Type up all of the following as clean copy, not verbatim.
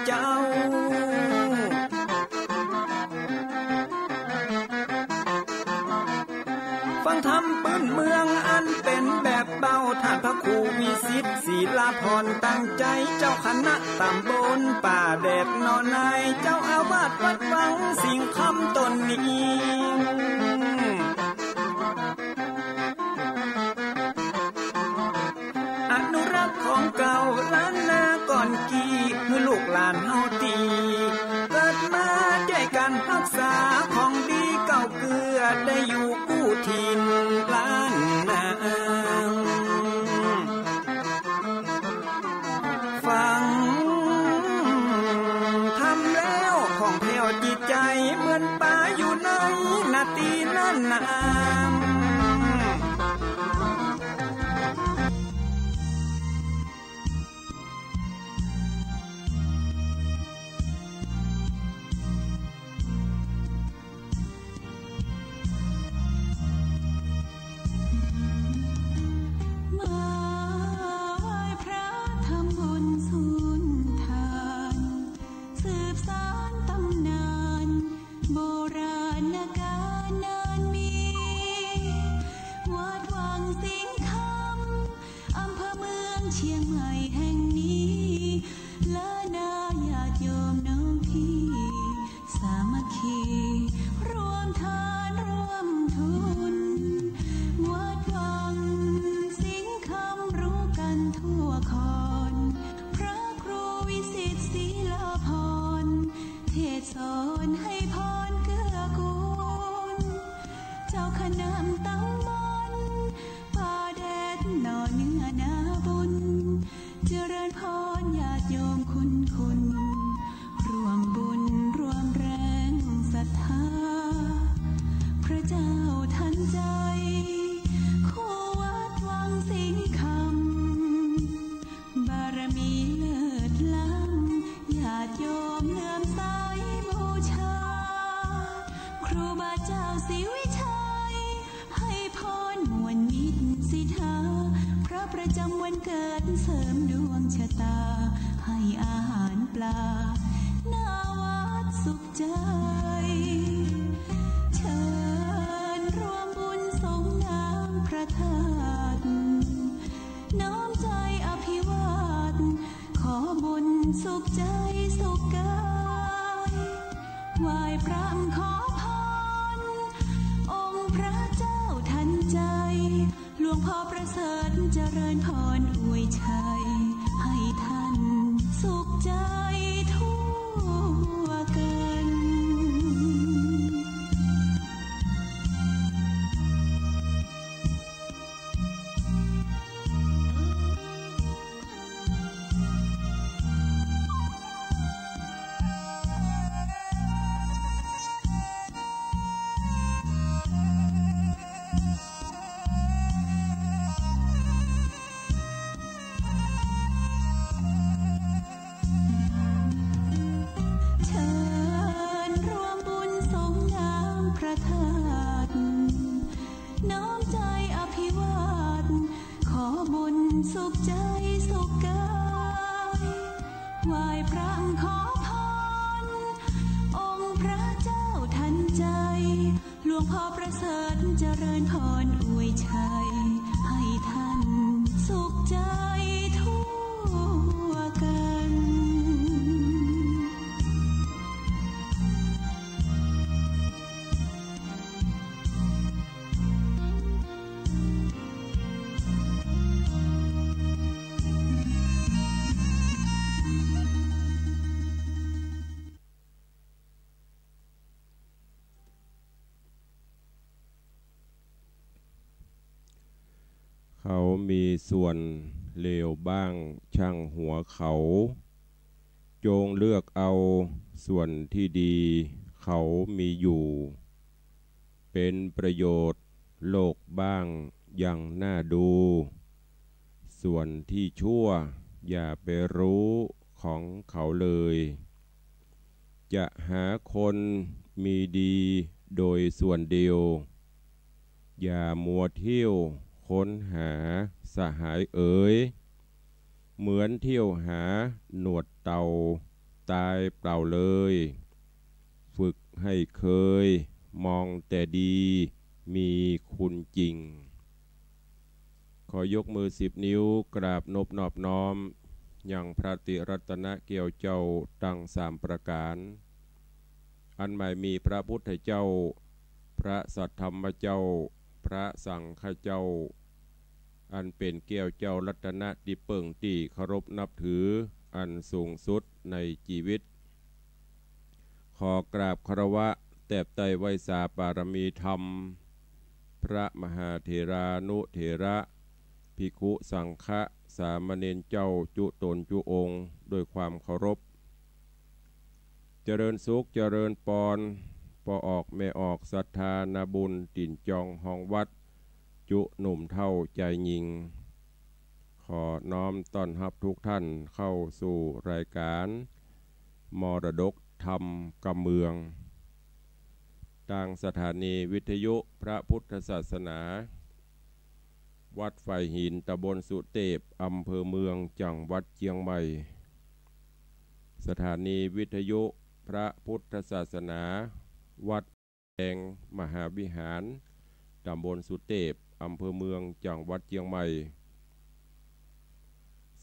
เจ้าฟังธรรมปื้นเมืองอันเป็นแบบเบาท่านพระครูวิสิทธิ์ศิลาภรณ์ตั้งใจเจ้าคณะตำบลป่าแดดนอนในเจ้าอาวาสวัดวังสิ่งคำตนนี้อนุรักษ์ของเก่าล้านนาก่อนกี่คือลูกหลานเฮาตีเกิดมาด้วยกันรักษาของดีเก่าเกือได้อยู่กู้ถิ่นล้านนาฟังทำแล้วของแผ่วจิตใจเหมือนป่าอยู่ในนาทีนั้นนาเขามีส่วนเลวบ้างช่างหัวเขาจงเลือกเอาส่วนที่ดีเขามีอยู่เป็นประโยชน์โลกบ้างอย่างน่าดูส่วนที่ชั่วอย่าไปรู้ของเขาเลยจะหาคนมีดีโดยส่วนเดียวอย่ามัวเที่ยวค้นหาสหายเอ๋ยเหมือนเที่ยวหาหนวดเต่า ตายเปล่าเลยฝึกให้เคยมองแต่ดีมีคุณจริงขอยกมือ10 นิ้วกราบนบนอบน้อมอย่างพระติรัตนเกี่ยวเจ้าตั้ง3 ประการอันหมายมีพระพุทธเจ้าพระสัทธรรมเจ้าพระสังฆเจ้าอันเป็นเกี่ยวเจ้ารัตนะที่เปิ่งที่เคารพนับถืออันสูงสุดในชีวิตขอกราบคารวะแตบไตรไวสาปารมีธรรมพระมหาเถรานุเถระภิกขุสังฆสามเณรเจ้าจุตนจุองค์ด้วยความเคารพเจริญสุขเจริญปอนปอออกแม่ออกศรัทธานาบุญติ่นจองห้องวัดจุหนุ่มเท่าใจยิงขอน้อมต้อนรับทุกท่านเข้าสู่รายการมรดกธรรมกำเมืองทางสถานีวิทยุพระพุทธศาสนาวัดไฟหินตำบลสุเทพอำเภอเมืองจังหวัดเชียงใหม่สถานีวิทยุพระพุทธศาสนาวัดแดงมหาวิหารตำบลสุเทพอำเภอเมืองจังหวัดเชียงใหม่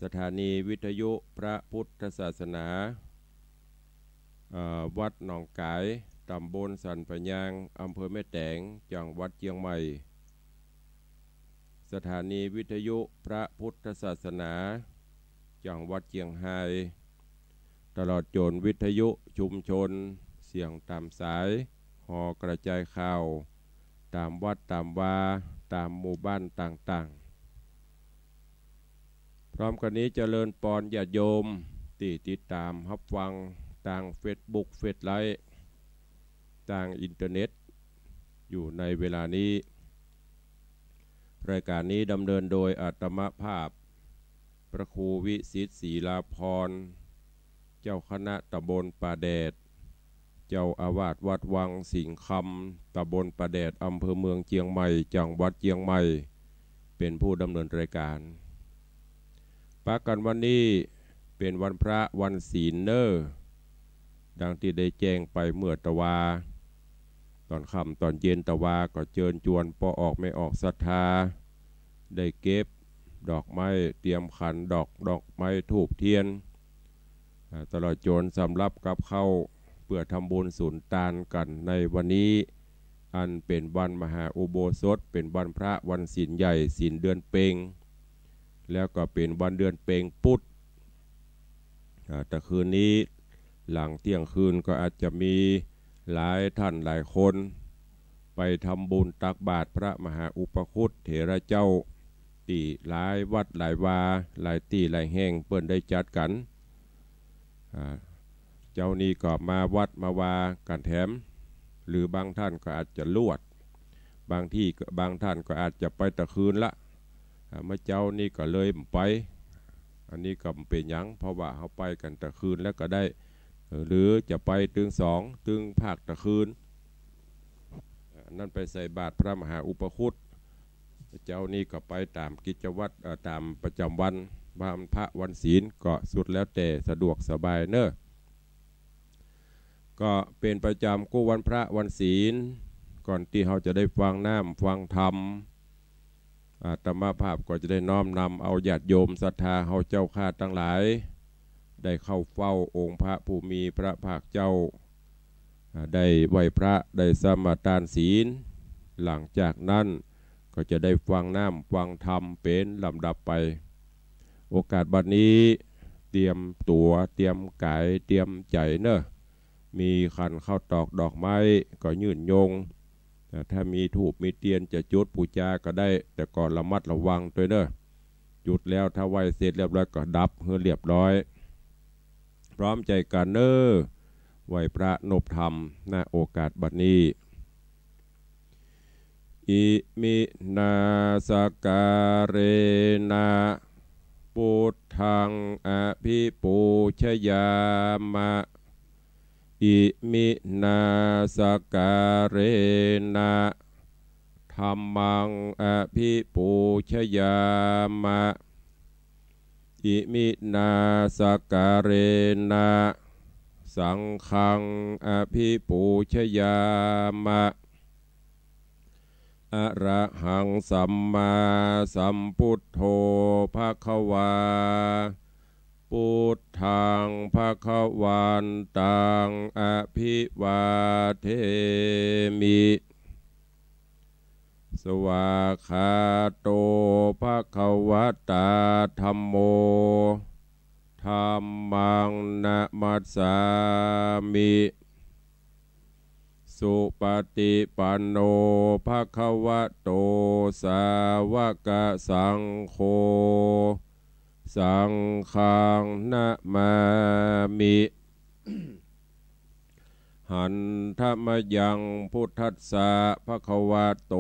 สถานีวิทยุพระพุทธศาสนาวัดหนองกายตำบลสันปะยางอำเภอแม่แตงจังหวัดเชียงใหม่สถานีวิทยุพระพุทธศาสนาจังหวัดเชียงรายตลอดจนวิทยุชุมชนเสียงตามสายหอกระจายข่าวตามวัดตามวาตามหมู่บ้านต่างๆพร้อมกันนี้เจริญปอนญาติโยมที่ติดตามรับฟังทางเฟซบุ๊กเฟซไลฟ์ทางอินเทอร์เน็ตอยู่ในเวลานี้รายการนี้ดำเนินโดยอาตมาภาพพระครูวิสิทธิ์ศรีลาภรณ์เจ้าคณะตำบลป่าแดดเจ้าอาวาสวัดวังสิงห์คำตำบลป่าแดดอำเภอเมืองเชียงใหม่จังหวัดเชียงใหม่เป็นผู้ดำเนินรายการปากันวันนี้เป็นวันพระวันศีลเนอร์ดังที่ได้แจ้งไปเมื่อตะวาตอนค่ำตอนเย็นตะวาก็เชิญชวนปอออกไม่ออกศรัทธาได้เก็บดอกไม้เตรียมขันดอกไม้ธูปเทียนตลอดจนสำรับกับเข้าเพื่อทำบุญสุนทานกันในวันนี้อันเป็นวันมหาอุโบสถเป็นวันพระวันศีลใหญ่ศีลเดือนเพ็งแล้วก็เป็นวันเดือนเพ็งปุตแต่คืนนี้หลังเที่ยงคืนก็อาจจะมีหลายท่านหลายคนไปทำบุญตักบาตรพระมหาอุปคุตเถระเจ้าตีหลายวัดหลายวาหลายตีหลายแห่งเปิ้นได้จัดกันเจ้านี้ก็มาวัดมาวากันแถมหรือบางท่านก็อาจจะลวดบางท่านก็อาจจะไปตะคืนละเมื่อเจ้านี่ก็เลยไปอันนี้ก็เป็นยังเพราะว่าเขาไปกันตะคืนแล้วก็ได้หรือจะไปถึง2ถึงภาคตะคืนนั่นไปใส่บาตรพระมหาอุปคุตเจ้านี่ก็ไปตามกิจวัตรตามประจำวันวันพระวันศีลก็สุดแล้วแต่สะดวกสบายเนอะก็เป็นประจำกู้วันพระวันศีลก่อนที่เขาจะได้ฟังน้ำฟังธรรมอาตมาภาพก็จะได้น้อมนำเอาญาติโยมศรัทธาเขาเจ้าข้าทั้งหลายได้เข้าเฝ้าองค์พระผู้มีพระภาคเจ้าได้ไหว้พระได้สมาทานศีลหลังจากนั้นก็จะได้ฟังน้ำฟังธรรมเป็นลำดับไปโอกาสบัดนี้เตรียมตัวเตรียมกายเตรียมใจเนอะมีขันข้าวตอกดอกไม้ก็ยื่นโยงถ้ามีธูปมีเทียนจะจุดปูชาก็ได้แต่ก่อนระมัดระวังด้วยเนอะจุดแล้วถ้าไหว้เสร็จเรียบร้อยก็ดับเพื่อเรียบร้อยพร้อมใจกันเนอไหว้พระนบธรรมณโอกาสบัดนี้อิมินาสการเณพุทธังอภิปูชยามะอิมินาสการเณธัมมังอภิปูชยามะอิมินาสการเณ สังฆังอภิปูชยามะอะระหังสัมมาสัมพุทโธภควาพุทธังภควันตังอภิวาเทมิสวากขาโตภควตาธัมโมธัมมังนะมัสสามิสุปฏิปันโนภควโตสาวกสังโฆสังฆังนะมามิหันธมยังพุทธัสสะภควโต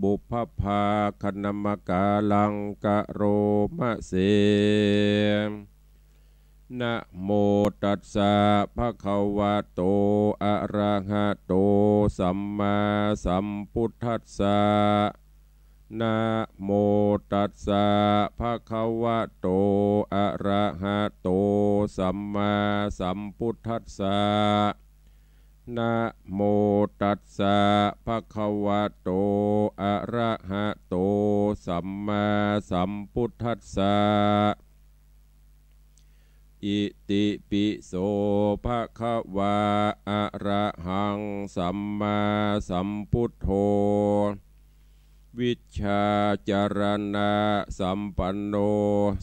บุพพาคณมกาลังกะโรมะเสนะโมตัสสะภะคะวะโตอะระหะโตสัมมาสัมพุทธัสสะนะโมตัสสะภะคะวะโตอะระหะโตสัมมาสัมพุทธัสสะนะโมตัสสะภะคะวะโตอะระหะโตสัมมาสัมพุทธัสสะอิติปิโสภะคะวะอะระหังสัมมาสัมพุทโธวิชชาจารณะสัมปันโน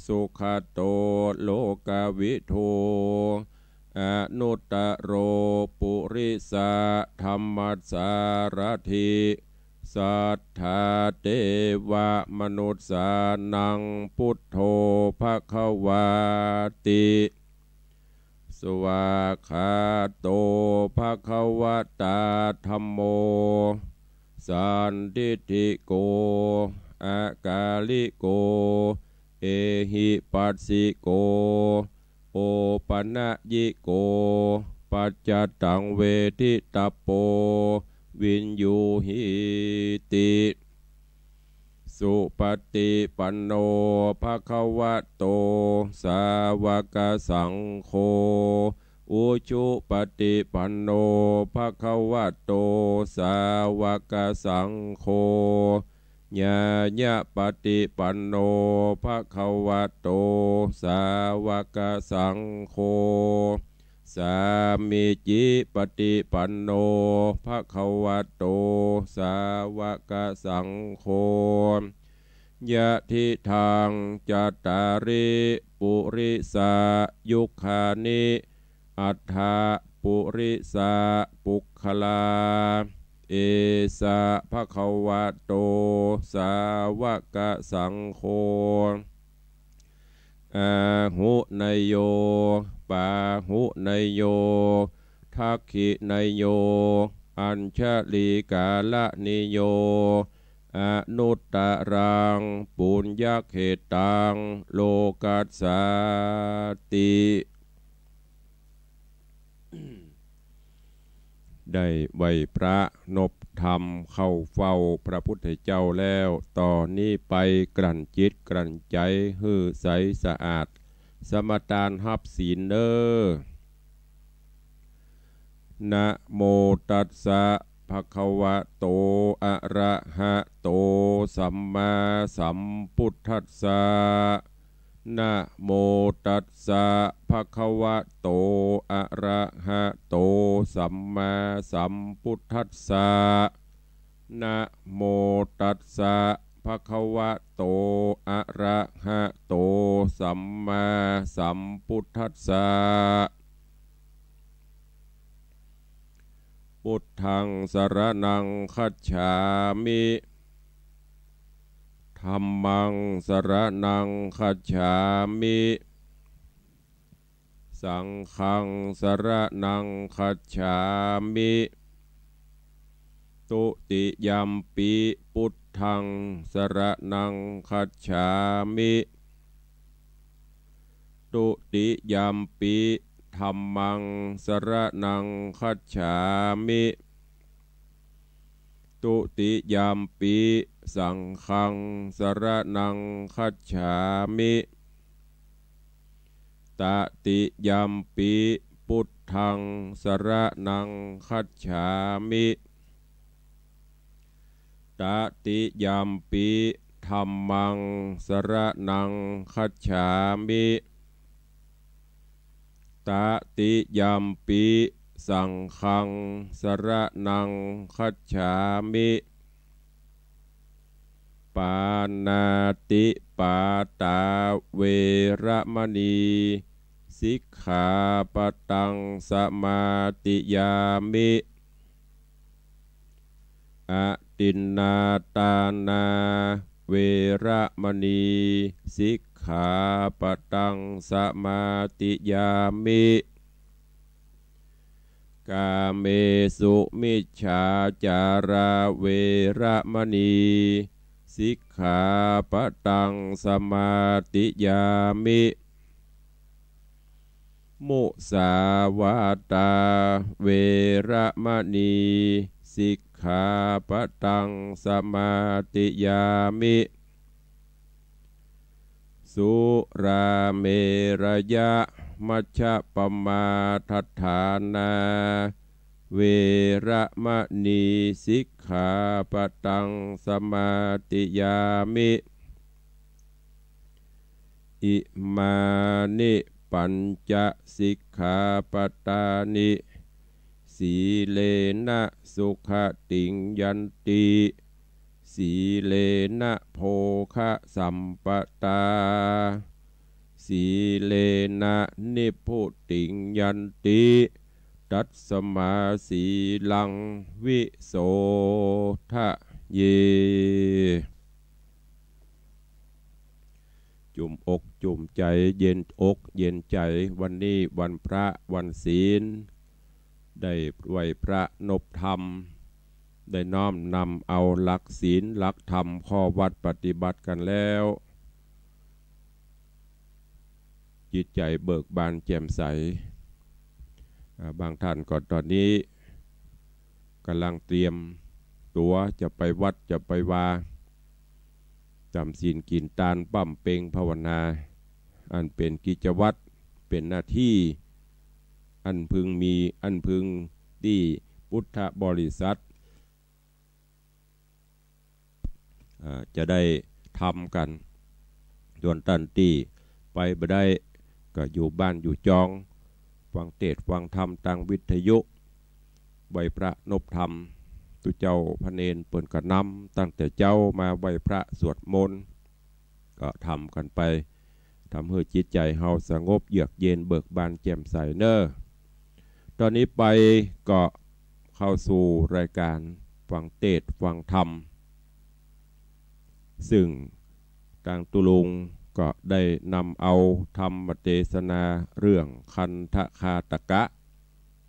สุขโตโลกวิทูอนุตตโรปุริสะธรรมสารถิสัทธาเทวมนุษย์สานังพุทโธภควาติสวากขาโตภควตาธัมโมสันทิฏฐิโกอากาลิโกเอหิปัสสิโกโอปัญญิโกปัจจตังเวทิตาโปวินยูหิติสุปฏิปันโนภควโตสาวกสังโฆอุชุปฏิปันโนภควโตสาวกสังโฆญาญะปฏิปันโนภควโตสาวกสังโฆสามิจิปฏิปันโนภควโตสาวกสังโฆยะทิทางจัตตาริปุริสายุคานิอัฏฐปุริสาปุคลาเอสะภควโตสาวกสังโฆอาหุนยโยปาหุนยโยทักขินยโยอัญชลีกาลนิโยอนุตตรังปุญญเขตังโลกัสสาติได้ไหวพระนบธรรมเข้าเฝ้าพระพุทธเจ้าแล้วต่อนนี้ไปกลั่นจิตกลั่นใจฮือใสสะอาดสมทานหับศีลเนอนะโมตัสสะภะคะวะโตอะระหะโตสัมมาสัมพุทธัสสะนะโมตัสสะภะคะวะโตอะระหะโตสัมมาสัมพุทธัสสะนะโมตัสสะภะคะวะโตอะระหะโตสัมมาสัมพุทธัสสะพุทธังสรณังคัจฉามิธัมมังสรณังคัจฉามิสังฆังสรณังคัจฉามิตุติยัมปิพุทธังสรณังคัจฉามิตุติยัมปิธัมมังสรณังคัจฉามิตุติยัมปิสังฆังสรณังคัจฉามิตติยัมปิ พุทธังสรณังคัจฉามิตติยัมปิธัมมังสรณังคัจฉามิตติยัมปิสังฆังสรณังคัจฉามิปานาติปาตาเวระมณีสิกขาปตังสมาติยามิอตินนาตานาเวระมณีสิกขาปตังสมาติยามิกาเมสุมิจฉาจาราเวระมณีสิกขาปตังสมาติยามิมุสาวาตาเวระมณีสิกขาปตังสมาติยามิสุราเมรยะมัชฌะปมาทัฏฐานาเวระมณีสิกขาปตังสมาติยามิอิมานิปัญจสิกขาปตานิสีเลนะสุขติงยันติสีเลนะโภคะสัมปตาสีเลนะนิพพุติงยันติตัสสมาสีลังวิโสทะเยจุ่มอกจุ่มใจเย็นอกเย็นใจวันนี้วันพระวันศีลได้ไหวพระนบธรรมได้น้อมนำเอาหลักศีลหลักธรรมข้อวัดปฏิบัติกันแล้วจิตใจเบิกบานแจ่มใสบางท่านก่อนตอนนี้กำลังเตรียมตัวจะไปวัดจะไปวาจำศีลกินทานปั้มเป่งภาวนาอันเป็นกิจวัตรเป็นหน้าที่อันพึงมีอันพึงที่พุทธบริษัทจะได้ทำกันส่วนตันตีไปบ่ได้ก็อยู่บ้านอยู่จองฟังเทศน์ฟังธรรมทางวิทยุไหวพระนบธรรมตุเจ้าพระเนรเปิ่นก็นำตั้งแต่เจ้ามาไหวพระสวดมนต์ก็ทำกันไปทำให้จิตใจเฮาสงบเยือกเย็นเบิกบานแจ่มใสเนอตอนนี้ไปก็เข้าสู่รายการฟังเทศน์ฟังธรรมซึ่งทางตุลุงก็ได้นำเอาธรรมเทศนาเรื่องคันธคาตกะ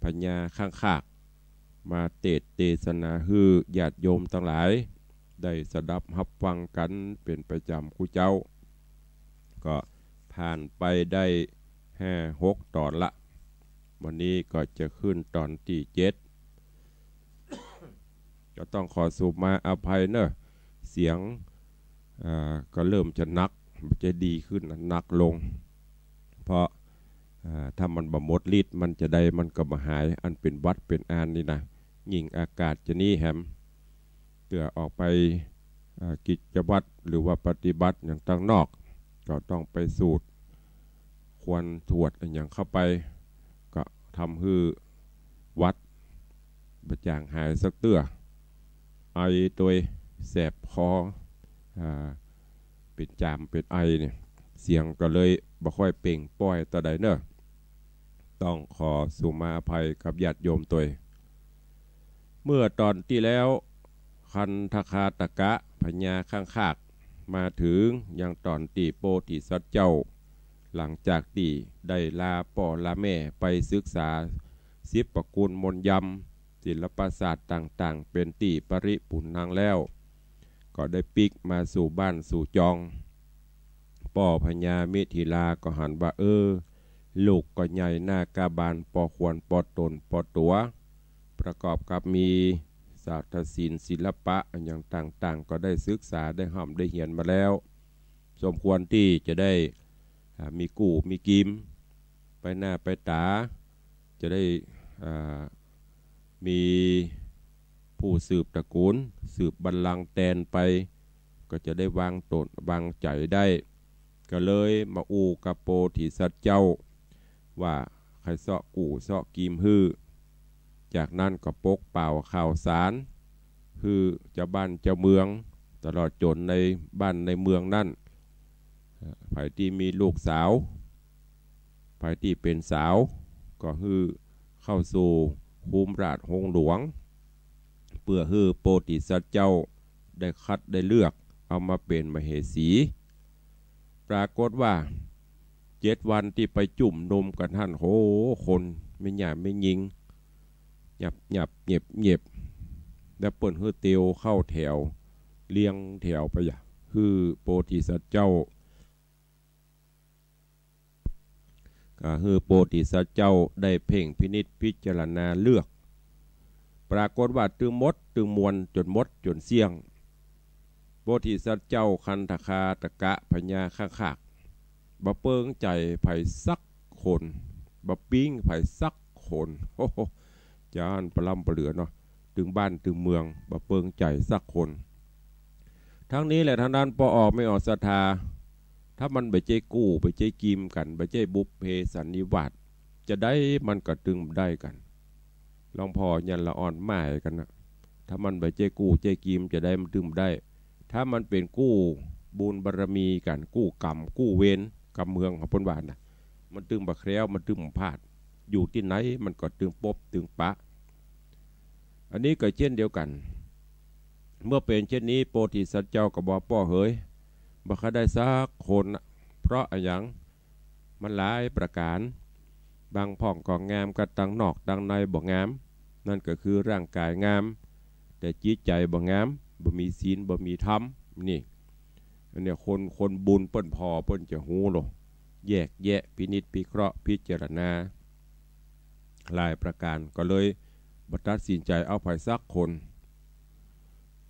ปัญญาข้างขากมาเทศนาฮือญาติโยมทั้งหลายได้สดับรับฟังกันเป็นประจำคู่เจ้าก็ผ่านไปได้5-6 ตอนละวันนี้ก็จะขึ้นตอนที่7 ก็ต้องขอสูบมาอภัยเนอะเสียงก็เริ่มจะนักจะดีขึ้นนักลงเพราะถ้ามันบ่หมดฤทธิ์มันจะได้มันก็บ่หายอันเป็นวัดเป็นอานนี่นะยิ่งอากาศจะนี่แหมเตื่อออกไปกิจวัตรหรือว่าปฏิบัติอย่างต่างนอกก็ต้องไปสูดควรถวดอย่างเข้าไปก็ทำให้วัดประจ่างหายสักเตื้อไอตัวแสบคอเป็นจามเป็นไอเนี่ยเสียงก็เลยบ่ค่อยเปล่งป้อยต่อใดเนอะต้องขอสุมาอภัยกับญาติโยมตัวเมื่อตอนที่แล้วคันธคาตกะพญาข้างขากมาถึงยังตอนตีโปธิสัตว์เจ้าหลังจากที่ได้ลาพ่อลาแม่ไปศึกษาศิลปกุลมนยำศิลปศาสตร์ต่างๆเป็นตีปริปุณังแล้วก็ได้ปิกมาสู่บ้านสู่จองป่อพญามิถิลาก็หันว่าลูกก็ใหญ่หน้ากาบานปอควรปอตนปอตัวประกอบกับมีศาสตรศิลป์ศิลปะอย่างต่างๆก็ได้ศึกษาได้ห่ำได้เหียนมาแล้วสมควรที่จะได้มีกู่มีกิมไปหน้าไปตา จะได้มีผู้สืบตระกูลสืบบัลลังก์แตนไปก็จะได้วางตนวางใจได้ก็เลยมาอูกับโพธิสัตว์เจ้าว่าใครเสาะกู่เสาะกีมฮือจากนั้นก็ปกเป่าข่าวสารคือเจ้าบ้านเจ้าเมืองตลอดจนในบ้านในเมืองนั่นฝ่ายที่มีลูกสาวฝ่ายที่เป็นสาวก็คือเข้าสู่ภูมิราชหงหลวงเพื่อฮือโพธิสัตว์เจ้าได้คัดได้เลือกเอามาเป็นมเหสีปรากฏว่า7 วันที่ไปจุ่มนมกันท่านโหคนไม่หยาบไม่ยิงหยับเงียบแล้วเปิ่นฮือเตียวเข้าแถวเลี้ยงแถวไปอย่างคือโพธิสัตว์เจ้าก็คือโพธิสัตว์เจ้าได้เพ่งพินิจพิจารณาเลือกปรากฏว่าตึงมดตึงมวลจนมดจนเสี่ยงโพธิสัตว์เจ้าคันธคาตะกะพญาข้างขากบะเปิงใจไผ่ซักคนบะปิ้งไผ่ซักคนโอ้โหจานปลำปลเหลือเนาะถึงบ้านถึงเมืองบะเปิงใจซักคนทั้งนี้แหละทางด้านปออกไม่ออกศรัทธาถ้ามันไปเจกู้ไปเจกิมกันไปเจบุพเพสันนิวาสจะได้มันก็ตึงได้กันลองพอยันละอ่อนหมายกันนะถ้ามันไปเจกู้เจกิมจะได้มันตึงได้ถ้ามันเป็นกู้บุญบารมีกันกู้กรรมกู้เวรกรรมเมืองของพนวานนะมันตึงบะแคล้วมันตึงพลาดอยู่ที่ไหนมันก็ตึงปบตึงปะอันนี้ก็เช่นเดียวกันเมื่อเป็นเช่นนี้โพธิสัตว์เจ้าก็บอกป้อเฮ้ยบ่เขาได้สักคนเพราะอะไรอย่างมันหลายประการบางพ่องก็งามกับตังนอกตังในบ่งามนั่นก็คือร่างกายงามแต่จิตใจบ่งามบ่มีศีลบ่มีธรรมนี่อันนี้คนบุญเปิ้นพอเปิ้นจะหูหรอแยกแยะพินิจพิเคราะห์พิจารณาหลายประการก็เลยบัดตัดสินใจเอาไผสักคน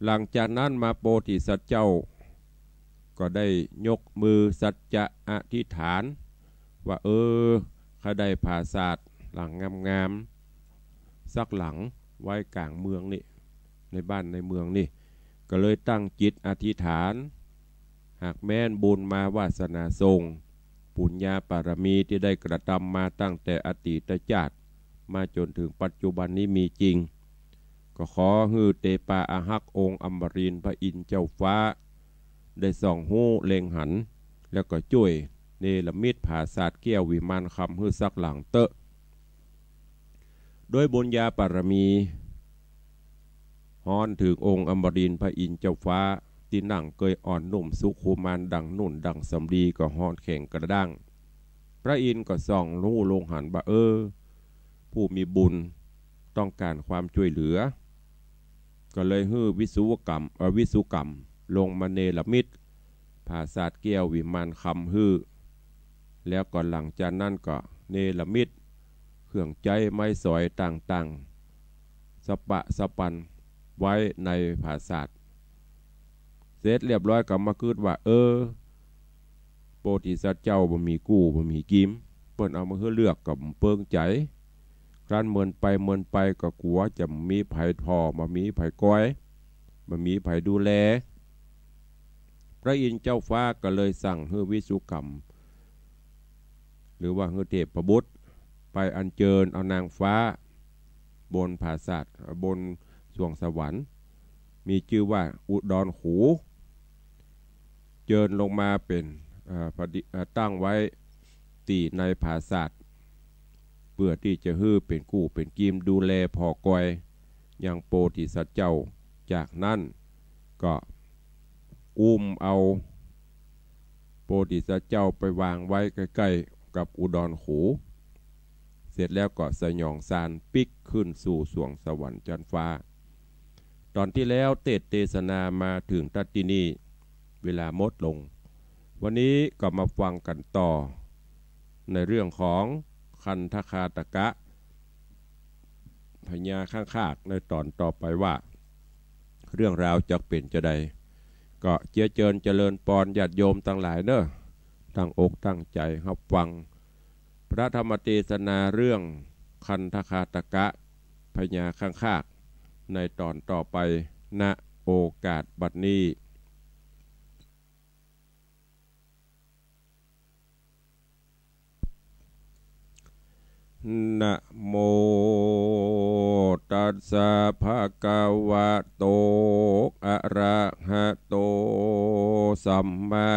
หลังจากนั้นมาโพธิสัตว์เจ้าก็ได้ยกมือสัจจะอธิษฐานว่าข้าได้ผาศาสตร์หลังงามๆสักหลังไว้กลางเมืองนี่ในบ้านในเมืองนี่ก็เลยตั้งจิตอธิษฐานหากแม้นบุญมาวาสนาทรงปุญญาปารมีที่ได้กระทำมาตั้งแต่อดีตชาติมาจนถึงปัจจุบันนี้มีจริงก็ขอฮือเตปาอาหักองค์อมรินทร์พระอินทร์เจ้าฟ้าได้ส่องหูเล็งหันแล้วก็ช่วยเนรมิตผาศาสตร์แก้ววิมานคำฮือซักหลังเตอะโดยบุญญาปารมีฮอนถึงองค์อมรินทร์พระอินทร์เจ้าฟ้าที่นั่งเกยอ่อนนุ่มสุขุมานดังนุ่นดังสำลีก็ฮอนแข่งกระด้างพระอินทร์ก็ส่องหูลงหันบ่าผู้มีบุญต้องการความช่วยเหลือก็เลยฮือวิศวกรรมลงมาเนรมิตผาศาสตร์แก้ววิมานคำฮือแล้วก่อนหลังจากนั้นก็เนรมิตเครื่องใจไม้สอยต่างๆสปะสปันไว้ในผาศาสตร์เสร็จเรียบร้อยก็มาคิดว่าโพธิสัตว์เจ้าบ่มีกู้บ่มีกิมเปิ้นเอามาให้เลือกกับเปิงใจครั้นเมินไปก็กลัวจะมีไผทอมามีไผก้อยมามีไผดูแลพระอินทร์เจ้าฟ้าก็เลยสั่งให้วิสุกรรมหรือว่าให้เทพบุตรไปอัญเชิญเอานางฟ้าบนผาศาสตร์บนสวงสวรรค์มีชื่อว่าอุดรหูเชิญลงมาเป็นตั้งไว้ตีในผาศาสตร์เพื่อที่จะฮื้อเป็นกู้เป็นกิมดูแลพอกอยอย่างโพธิสัตว์เจ้าจากนั้นก็อุ้มเอาโพธิสัตว์เจ้าไปวางไว้ใกล้ๆกับอุดรหูเสร็จแล้วก็สยองซานปิกขึ้นสู่สวงสวรรค์จันฟ้าตอนที่แล้วเทศนามาถึงทัตตินีเวลาหมดลงวันนี้ก็มาฟังกันต่อในเรื่องของคันธคาตกะพญาข้างขากในตอนต่อไปว่าเรื่องราวจะเป็นจะใดก็เจริญปอนญาติโยมทั้งหลายเนอะตั้งอกตั้งใจรับฟังพระธรรมเทศนาเรื่อง คันธคาตกะพญาข้างคากในตอนต่อไปณโอกาสบัดนี้นะโมตัสสะภะคะวะโตอะระหะโตสัมมา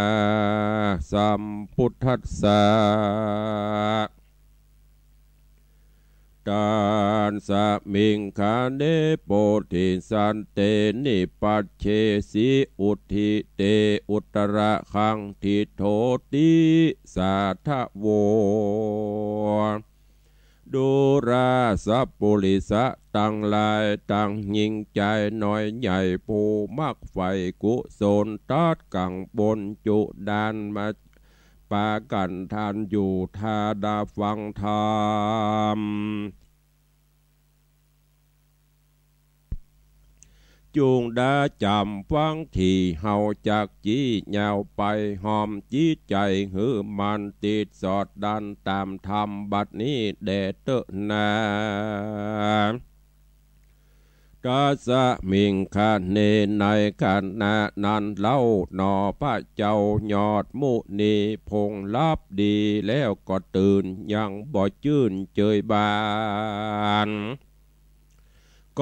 สัมพุทธัสสะตานสะมิงคาเนโปธิสันเตนิปัจเชสิอุทิเตอุตระคังทิโทติสาทะโวดูราสัพปุริสะตั้งลายตั้งยิ่งใจน้อยใหญ่ผู้มักไฟกุศลตัดกังบนจุดานมาปากันทานอยู่ทาดาฟังธรรมจูงดาจำฟังที่เฮาจากจี้ยาวไปหอมจี้ใจหือมันติดสอดดันตามธรรมบัดนี้แด่เตนาตาสะมิงคาเนในกันนานันเล่าหนอพระเจ้ายอดมุนีพงลับดีแล้วก็ตื่นยังบ่ชื่นเจยบาน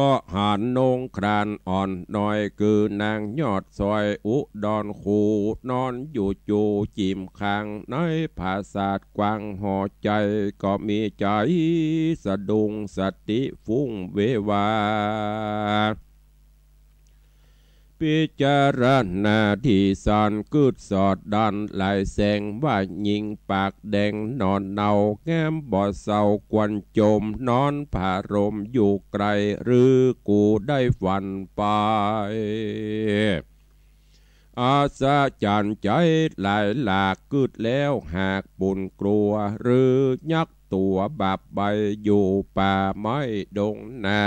ก็หานนงครานอ่อนน้อยคือนางยอดซอยอุดรคูนอนอยู่จูจิมคางในภาษากวางห่อใจก็มีใจสะดุงสติฟุ้งเววาพิจารณาที่สานกึดสอดดันลายแสงว่ายิงปากแดงนอนเนาแง้มบ่อเศร้ากวนจมนอนผารมอยู่ไกลหรือกูได้ฝันไปอาสาจันใจหลายหลากกึดแล้วหากปุ่นกลัวหรือยักตัวบาปใบอยู่ป่าไม้ดงนา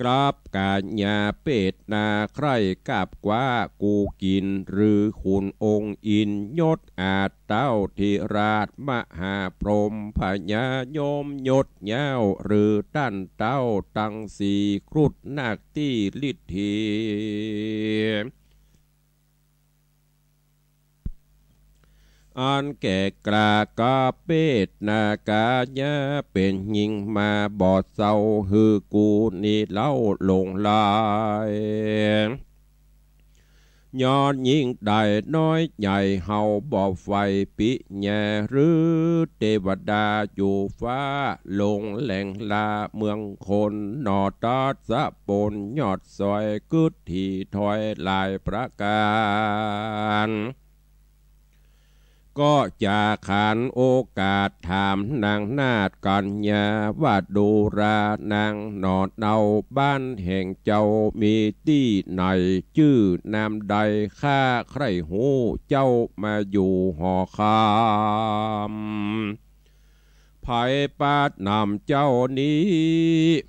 กราบกาญาเป็ดนาใครกาบกว่ากูกินหรือขุนองค์อินยศอาจเต้าธิราชมหาพรหมพญายมยศเย้าหรือตั้นเต้าตังสีครุฑนาคที่ฤทธีอันแก่กลากาเป็ดนากาญาเป็นยิงมาบอดเศร้าฮือกูนี่เล่าลงลายย้อนยิ่งได้น้อยใหญ่เฮาบ่อไฟปิแย่หรือเทวดาอยู่ฟ้าลงแหล่งลาเมืองคนนอตาสะปนยอดซอยกึดที่ถอยลายประการก็จะขานโอกาสถามนางนาฏกัญญาว่าดูรานางนอดเอาบ้านแห่งเจ้ามีที่ไหนชื่อนามใดข้าใครหูเจ้ามาอยู่หอคำไผ่ปาดนำเจ้านี้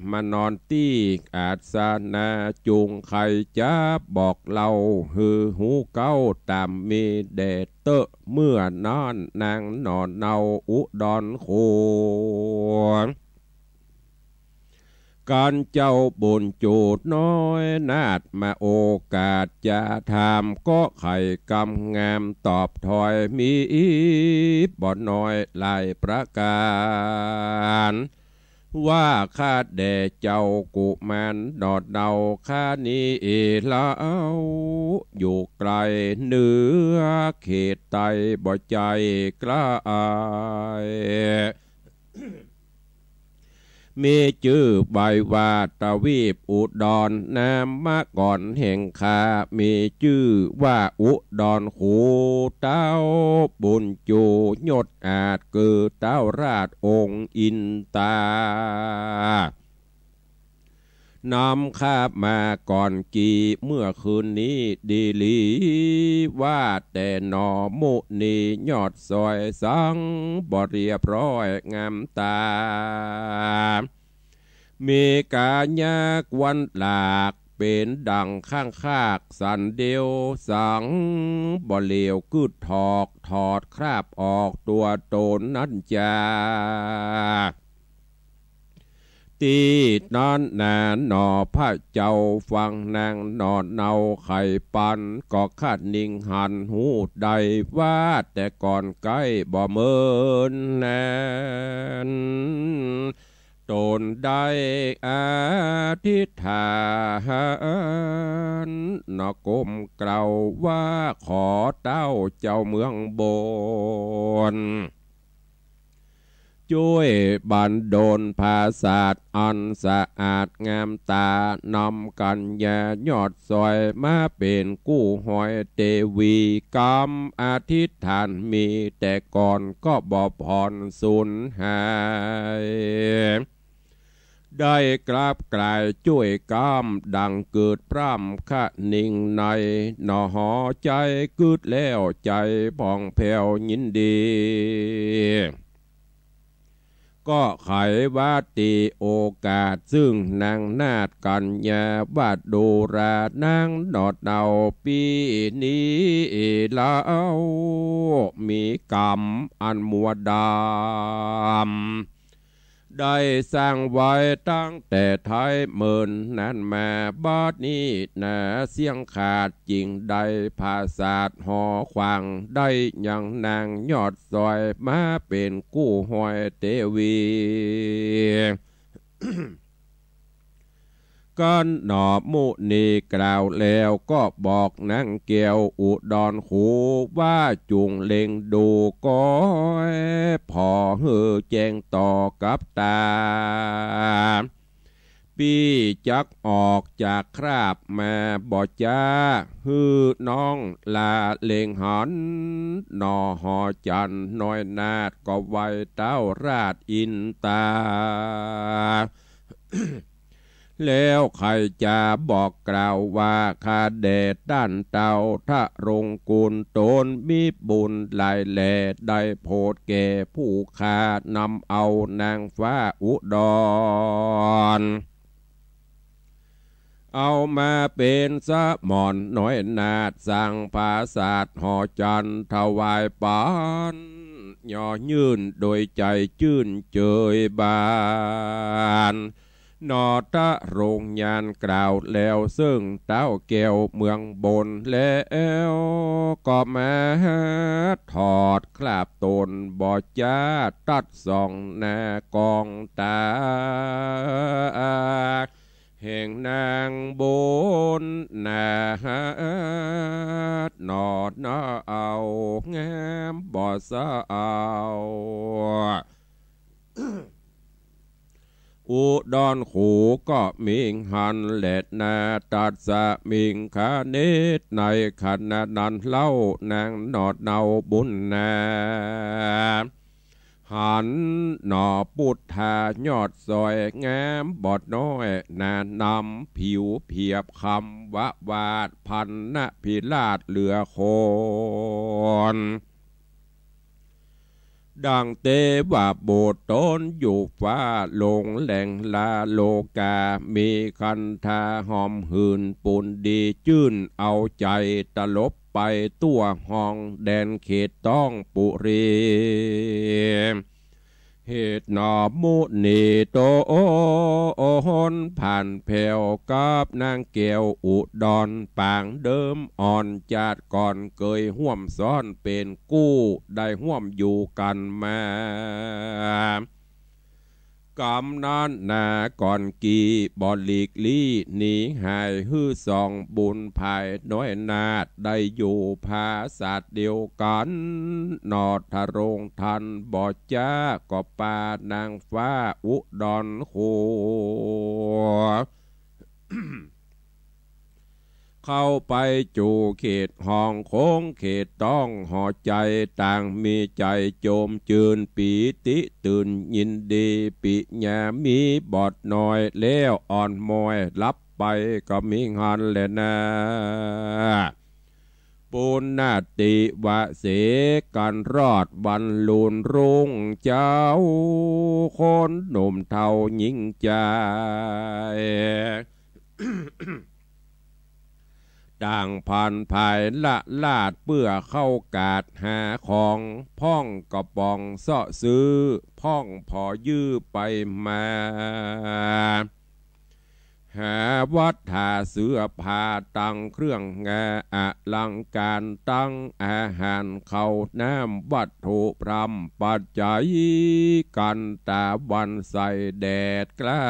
มานอนที่อาสนาจุงไข่จะบอกเราฮือหูเก้าตามมีแดดเตอะเมื่อนอนนางนอนเนาอุดรโคการเจ้าบุญจูดน้อยนาดมาโอกาสจะถามก็ไข่กำงามตอบถอยมีบ่น้อยหลายประการว่าข้าแด่เจ้ากุมารดอดเดาข้านี้เล่าอยู่ไกลเหนือเขตไตบ่ใจกล้ามีชื่อใบว่าตะวีปอุดรนามมาก่อนแห่งคามีชื่อว่าอุดรคูเต้าบุญจูยศอาจเกิดเต้าราชองค์อินตานำข้ามาก่อนกี่เมื่อคืนนี้ดีลีว่าแต่หนอมุนียอดซอยสังบ่เรียบร้อยงามตามีกาญากวันหลาก เป็นดังข้างคากสันเดียวสังบ่เหลวกึดถอดคราบออกตัวตนนั้นจาตีนอนนานหนอพระเจ้าฟังนางนอนเนาไข่ปันก็คาดนิ่งหันหูใดว่าแต่ก่อนใกล้บ่เมินแนนตนได้อธิษฐานนกมกล่าวว่าขอเต้าเจ้าเมืองบนช่วยบันดลภาษาอันสะอาดงามตานำกันยายอดซอยมาเป็นกู้หอยเทวีกรรมอธิษฐานมีแต่ก่อนก็บ่ผ่อนสูญหายได้กราบกลายช่วยกามดังเกิดพร่ำขะนิ่งในหนอหอใจกึดแล้วใจผ่องแผ้วยินดีก็ไขว่าตีโอกาสซึ่งนางนาฏกัญญาบาดดูรานางนอดเนาปีนี้แล้วมีกรรมอันมัวดำได้สร้างไว้ตั้งแต่ไทยเมินนั้นมาบัดนี้นาเสียงขาดจริงได้ภาษาหอขวางได้ยังนางยอดซอยมาเป็นกู้หอยเทวี ก้อนหนอมุนีกล่าวแล้วก็บอกนางเกียวอุดรหูว่าจุงเล็งดูก้อยพอเฮือแจ้งต่อกับตาปีจักออกจากคราบมาบ่จ้าฮือน้องลาเล็งหันนอหอจันน้อยนาดก็ไว้เต้าราชอินตา แล้วใครจะบอกกล่าวว่าข้าแดดด้านเต่าถ้ารงกุลตนมีบุญหลายแหล่ได้โพดแก่ผู้ข้านำเอานางฟ้าอุดรเอามาเป็นสะหมอนน้อยนาดสั่งภาษาหอจันถวายปานย่อยื่นโดยใจชื่นเจยบานนอตะโรงยานกล่าวแล้วซึ่งเต้าแก้วเมืองบนแล้วก็มาถอดคราบตนบ่จ้าตัดส่องหน้ากองตาแห่งนางบนนาหนอดน้าเอางามบ่สะเอาอุดรหูก็มิงหันเล็ดนาตัดสะมิงคาเนตในขณะนั้นเล่านางนอดเนาบุญนาหันหนอปุถายอดซอยงามบอดน้อยนานำผิวเพียบคำวะวาดพันนะพิลาดเหลือคนดังเตว่าโบสถ์ต้นอยู่ฟ้าลงแหล่งลาโลกามีคันธาหอมหืนปุนดีจื้นเอาใจตลบไปตัวห้องแดนเขตต้องปุรีเหตุหนอมุนีโตโอหนผ่านแผ่วกับนางเกียวอุดรปางเดิมอ่อนจาดก่อนเคยห่วมซ้อนเป็นกู้ได้ห่วมอยู่กันมากำนานนาก่อนกีบอลีกลี่หนีหายฮื้อสองบุญภายน้อยนาดได้อยู่ภาษาเดียวกันนอทะรงทันบอจ้าก็ปานางฟ้าอุดรโค เข้าไปจูเขตห้องโค้งเขตต้องห่อใจต่างมีใจโจมจืนปีติตื่นยินดีปิญามีบอดน้อยแล้วอ่อนมอยรับไปก็มีงานแลนะปุณณติวะเสกันรอดบรรลุนรุ่งเจ้าคนหนุ่มเทายิ่งใจ ต่างผ่านภายละลาดเปื่อเข้ากาดหาของพ่องกระปองเสาะซื้อพ่องพอยื้อไปมาหาวัดหาเสื้อผ้าตั้งเครื่องงาอลังการตั้งอาหารเข้าน้ำวัตถุพรำปัจจัยกันตาวันใส่แดดกล้า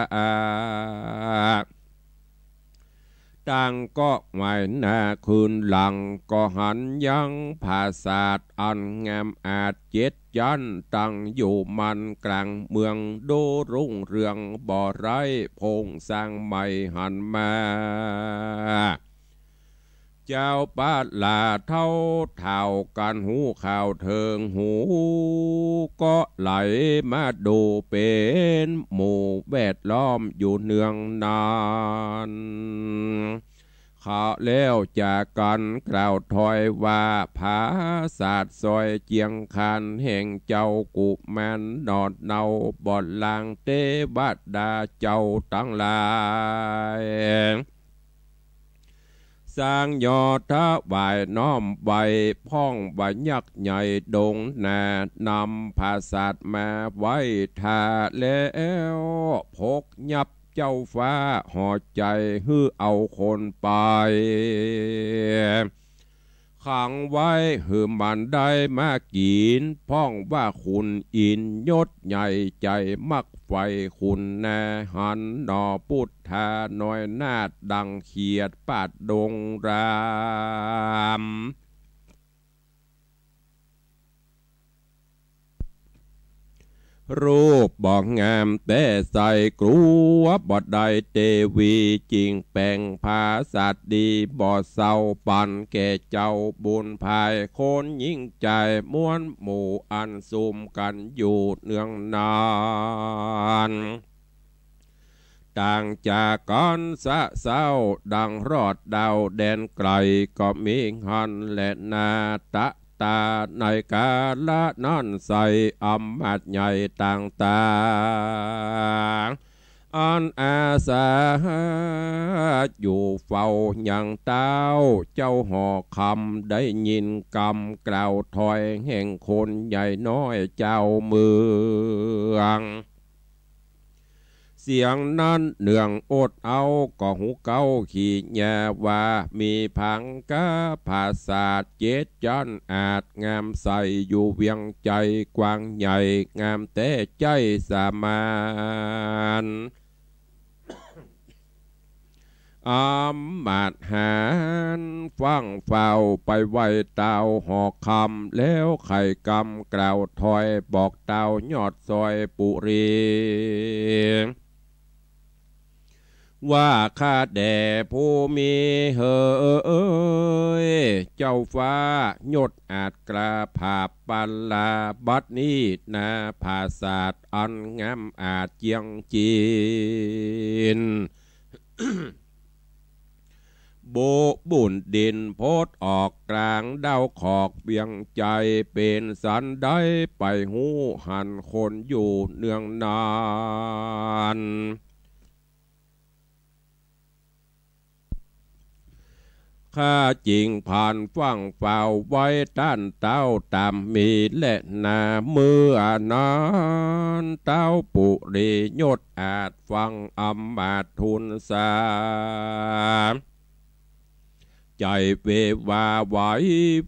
ตั้งก็หมายหน้าคืนหลังก็หันยังภาษาดอันงามอาจเจ็ดยันตั้งอยู่มันกลางเมืองโดรุ่งเรืองบ่อไร้พงสร้างใหม่หันมาเจ้าป้าลาเท่าเท่ากันหูข่าวเทิงหูก็ไหลมาดูเป็นหมู่แวดล้อมอยู่เนืองนานข้าแล้วจากกันกล่าวถอยว่าผาศาสตร์ซอยเจียงคานแห่งเจ้ากุแมนนอดเนาบ่อนลางเตบัดดาเจ้าตั้งหลายสร้างยอดทวายน้อมใบพ่องใบยักษ์ใหญ่ดงนานำภาษามาไว้ทาแล้วพกยับเจ้าฟ้าห่อใจฮื้อเอาคนไปขังไว้หือมันได้มากินพ่องว่าคุณอินยศใหญ่ใจมักไฟคุณแน่หันนอพุทธาน้อยนาดดังเขียดปาดดงรามรูปบอกงามแต่ใส่กลัวบอดได้เตวีจริงแปลงภาษาดีบอดเศร้าปันแก่เจ้าบุญภายคนยิ่งใจม้วนหมู่อันซุมกันอยู่เนืองนานต่างจากก่อนสะเศร้าดังรอดดาวแดนไกลก็มีหันและนาตะตาในกาละนั่นใส่อำมาตย์ใหญ่ต่างๆอันอาสาอยู่เฝ้าอย่างเต้าเจ้าหอคำได้ยินกำกล่าวถอยแห่งคนใหญ่น้อยเจ้าเมืองเสียงนั้นเนื่องอดเอาก็หูเก้าขี่แย่ว่ามีพังกาภาษาเจ็ดจันอาจงามใสอยู่เวียงใจกว้างใหญ่งามแต่ใจสามานมาดหารฟังเฝ้าไปไว้เต้าหอกคำแล้วไข่กำกล่าวถอยบอกเต้ายอดซอยปุรีว่าข้าแด่ผู้มีเฮยเจ้าฟ้ายดอาจกระผาปัลลาบัดนี้นาภาษาดอันงามอาจเจียงจีน โบบุญดินโพดออกกลางดาวขอกเบียงใจเป็นสันได้ไปหูหันคนอยู่เนืองนานข้าจริงผ่านฟังเฝ้าไว้ต้านเต้าตามมีและนาเมื่อนั้นเต้าปุริยศอาจฟังอำมาตย์ทุนสาใจเววาไหว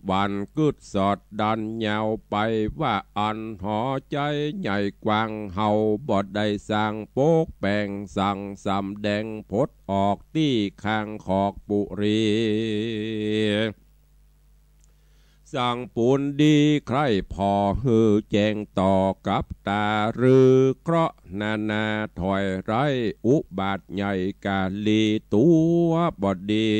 วันกึดสอดดันยาวไปว่าอันหอใจใหญ่กว้างเฮาบอดได้สร้างโป๊กแปงสั่งสำแดงพดออกที่ข้างขอกปุรีสั่งปูนดีใครพอฮือแจงต่อกับตาหรือเคราะห์นาถอยไรอุบาทใหญ่กาลีตัวบอดี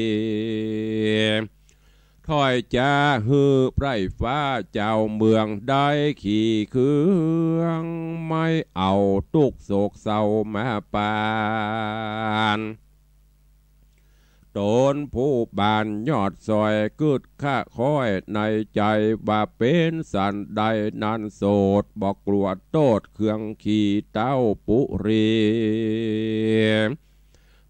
ถอยจ้าฮือไพร่ฟ้าเจ้าเมืองได้ขี่เครื่องไม่เอาตุกโศกเศร้ามาปานโตนผู้บานยอดซอยกึดข้าค้อยในใจว่าเป็นสันใดนันโสดบอกกลัวโตดเครื่องขี่เต้าปุรี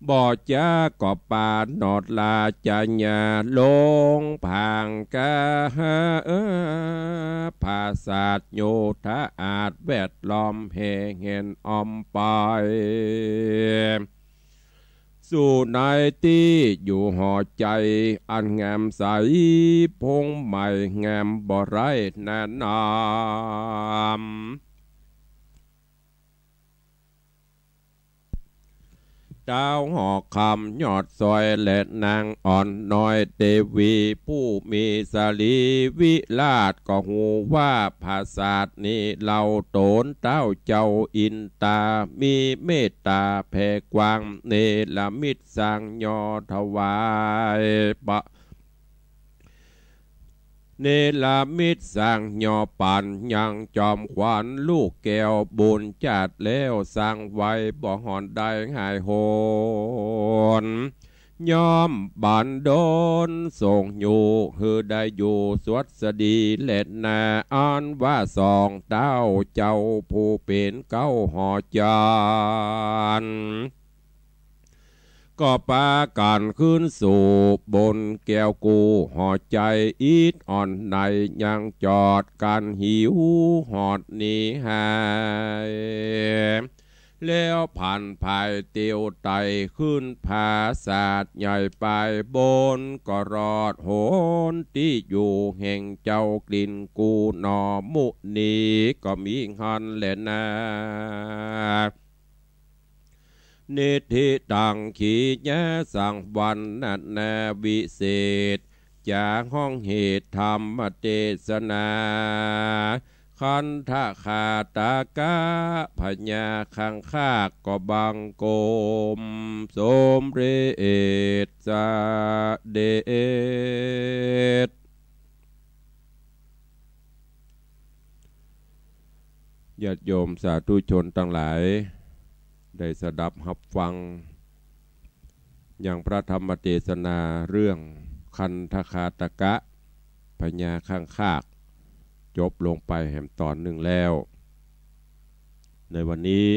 บ่จาก็ปาดนอดลาจะญาลงผางกะภาษาทโยธาอาจแวดล้อมแห่งเห็นอมไปสู่ในที่อยู่หอใจอันงามใสพงใหม่งามบ่ไรแน่นอนดาวหอกคำยอดซอยและนางอ่อนน้อยเทวีผู้มีสลีวิลาศก็หูว่าภาษาทนี้เราโตนเต้าเจ้าอินตามีเมตตาแผ่กว้างเนรมิตสร้างยอถวายปะเนลามิตรสร้างยอปันยังจอมขวัญลูกแก้วบุญจัดแล้วสร้างไว้บ่หอนได้หายโหนยอมบันโดนส่งอยู่คือได้อยู่สวัสดีเล็ดนาอ่านว่าสองเต้าเจ้าผู้เป็นเก้าหอจานก็ปาการขึ้นสู่บนแก้วกูหอดใจอีดอ่อนในยังจอดกันหิวหอดนี้หายแล้วผ่านภายเตียวไตขึ้นผาศาสตร์ใหญ่ไปบนก็รอดโหนที่อยู่แห่งเจ้ากลิ่นกูหนอมุนีก็มีหันแหละนานิธิตังขีญะสังวันนันนาวิเศษจากห้องเหตุธรรมเทศนาคันทะขาตากะพญาคังคากก็บังโกมสมเรศสะเดชญาติโยมสาธุชนทั้งหลายได้สดับรับฟังอย่างพระธรรมเทศนาเรื่องคันทคาตกะพญาข้างคากจบลงไปแห่งตอนหนึ่งแล้วในวันนี้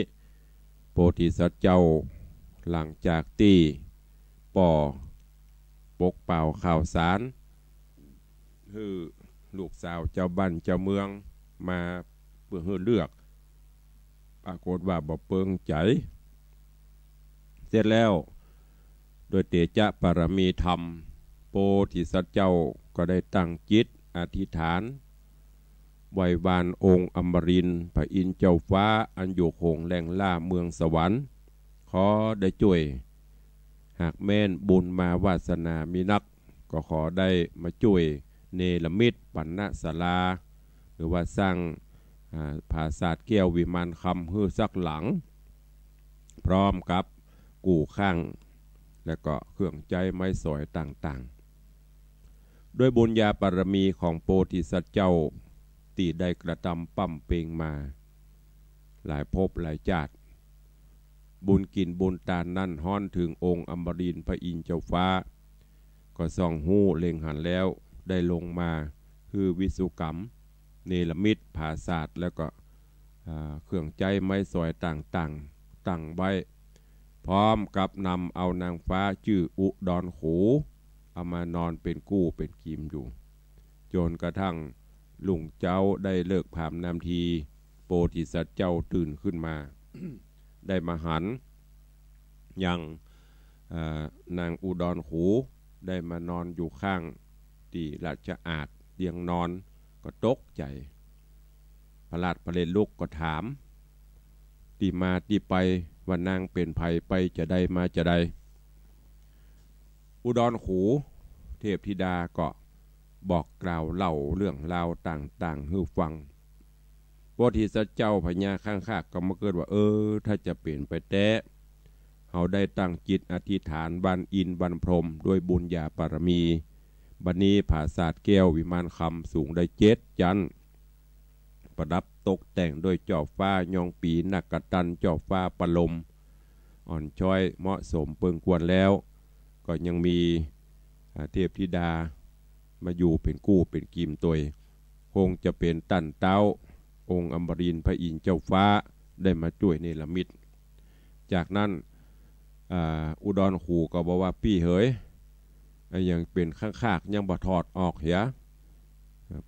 โพธิสัตว์เจ้าหลังจากที่ป่อปกเป่าข่าวสารคือลูกสาวเจ้าบ้านเจ้าเมืองมาเพื่อเลือกปรากฏว่าบ่เปิงใจเสร็จแล้วโดยเตจะปรมีธรรมโพธิสัตว์เจ้าก็ได้ตั้งจิตอธิษฐานไหว้วานองค์อมรินทร์พระอินทร์เจ้าฟ้าอันอยู่คงแหล่งล่าเมืองสวรรค์ขอได้ช่วยหากแม่นบุญมาวาสนามีนักก็ขอได้มาช่วยเนรมิตปัณณศาลาหรือว่าสร้างภาษาแก้ววิมานคำฮือสักหลังพร้อมกับกู่ข้างและก็เครื่องใจไม้สอยต่างๆด้วยบุญญาบารมีของโพธิสัตว์เจ้าที่ได้กระทำปั้มเปงมาหลายภพหลายชาติบุญกินบุญตานั่นฮ้อนถึงองค์อมรินทร์พระอินทร์เจ้าฟ้าก็ส่องหู้เล็งหันแล้วได้ลงมาคือวิสุกรรมเนรมิตภาษาทแล้วก็เครื่องใจไม้สอยต่างๆตั้งไว้พร้อมกับนำเอานางฟ้าชื่ออุดรขูเอามานอนเป็นกู้เป็นกิมอยู่จนกระทั่งลุงเจ้าได้เลิกผามนำทีโพธิสัตว์เจ้าตื่นขึ้นมา ได้มาหันยังนางอุดรขูได้มานอนอยู่ข้างที่ราชอาณเตียงนอนก็ตกใจพระราชพระเลนลูกก็ถามที่มาที่ไปว่านางเป็นภัยไปจะได้มาจะได้อุดรขูเทพธิดาก็บอกกล่าวเล่าเรื่องราวต่างๆให้ฟังโพธิสัตว์เจ้าพญาข้างคากก็มาเกิดว่าถ้าจะเปลี่ยนไปแต่เขาได้ตั้งจิตอธิษฐานบันอินบันพรหมด้วยบุญญาบารมีบัดนี้ผาศาสตร์แก้ววิมานคำสูงได้7 จันทร์ประดับตกแต่งด้วยจอบฟ้ายองปีนักกตันจอบฟ้าปลมอ่อนช้อยเหมาะสมเปิงควรแล้วก็ยังมีเทพธิดามาอยู่เป็นกู้เป็นกิมตัวคงจะเป็นตั้นเต้าองค์อมรินทร์พระอินทร์เจ้าฟ้าได้มาช่วยเนรมิตจากนั้น อุดรขู่ก็บอกว่าพี่เฮยยังเป็นข้างๆยังบ่ถอดออกเหีย